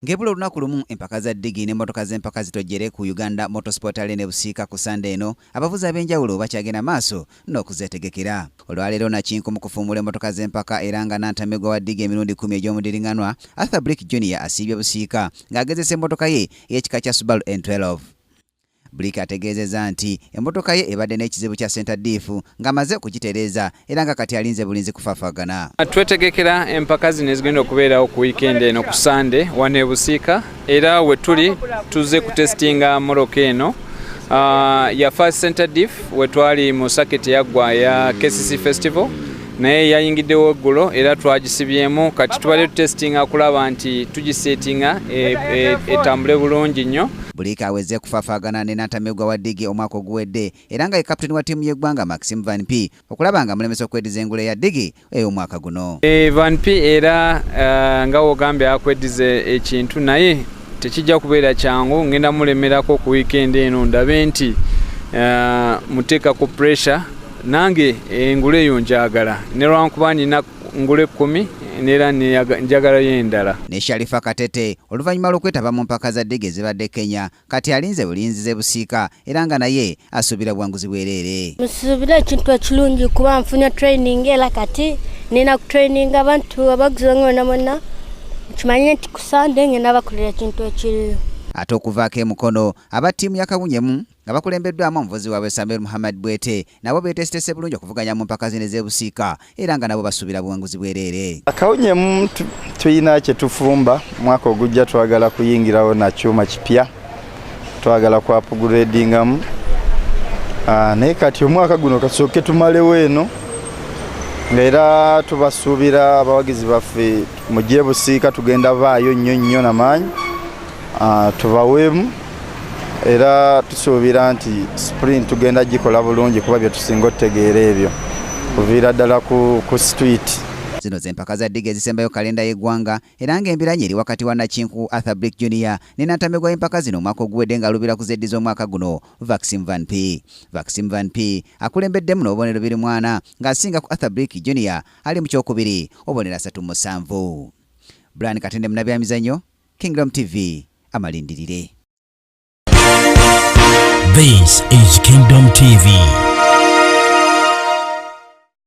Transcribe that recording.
Ng'ebula olunaku lumu empaka za ddigi n'emmotoka z'empaka zitojjere ku Uganda Motorsport Arena Busiika ku Sande eno, abavuzi ab'enjawulo bakyagenda maaso n'okuzeetegekera. Olwaleero Nakinku mu kufuumula emmotoka z'empaka era nga Nantamegwa wa ddigi emirundi 10 egy'omudiringanwa, Arthur Brick Jr. asiibye Busiika ng'agezesa emmotoka ye ey'ekika kya Subaru N12. Brick ategeezezza nti emmotoka ye ebadde n'ekizibu kya center diff ng'amaze okukitereeza era nga kati alinze bulinzi kufaafagana. Twetegekera empaka zino ezigenda okubeerawo ku weekend eno ku Sande wano e Busiika, era we tuli tuzze kutestinga mmoloka eno ya first center diff we twali mu circuit yaggwa ya KCC Festival, naye yayingiddewo eggulo era twagisibyemu. Kati tubadde tutestinga kulaba nti tugisetinga etambule bulungi nnyo. Brick aweze kufaafagana ne Nantamegwa wa ddigi omwaka oguwedde era nga ye kapiteni wa ttiimu y'eggwanga Maxime Van P okulaba nga mulemesa okweddiza engule ya ddigi ey'omwaka guno. Van P era nga wogambye akweddiza ekintu naye tekijja kubeera kyangu. Ngenda mulemerako ku weekend eno ndabe nti muteeka ku pressure. Nange engule eyo njagala ne lwankuba nina ngule 10 nera njagala y'endala. Ne Sharifa Katete oluvannyuma lw'okwetaba mu mpaka za ddigi ezibadde Kenya kati alinze bulinzi ze Busiika era nga naye asuubira buwanguzi bwereere. Musuubira ekintu ekirungi kuba nfunye training era kati nina kutraininga abantu abaguzi bonna bonna kimanye nti ku Sande ngenda bakolera ekintu ekiriyo. Ate okuvaako emukono aba ttiimu ya Kawunyemu nga bakulembeddwamu omuvuzi waabwe Samuel Muhammad Bwete nabo beetesitese bulungi okuvuganya mu mpaka zino ez'e Busiika era nga nabo basuubira buwanguzi bwereere. Kawunyemu tuyina kye tufumba mwaka ogujja, twagala kuyingirawo na kyuma kipya, twagala ku upgradingamu naye kati omwaka guno kasooke tumalewo eno ng'era tubasuubira abawagizi baffe mujje Busiika tugenda baayo nnyo n'amaanyi tubaweemu era tusuubira nti sprint tugenda gikola bulungi kuba bye tusinga otegeera ebyo kuviira ddala ku street. Zino z'empaka za ddigi ezisembayo kalenda y'eggwanga era ng'embiranye eri wakati wa Nakinku Arthur Brick Jr. ne Nantamegwa empaka zino omwaka oguwedde ng'alubira kuzeddiza omwaka guno Maxime Van P. Maxime Van P akulembeddemu n'obubonero 24 ng'asinga ku Arthur Brick Jr. ali mu kyokubiri obubonero 37. Brian Katende munabyamizannyo, Kingdom TV amalindirire. This is Kingdom TV.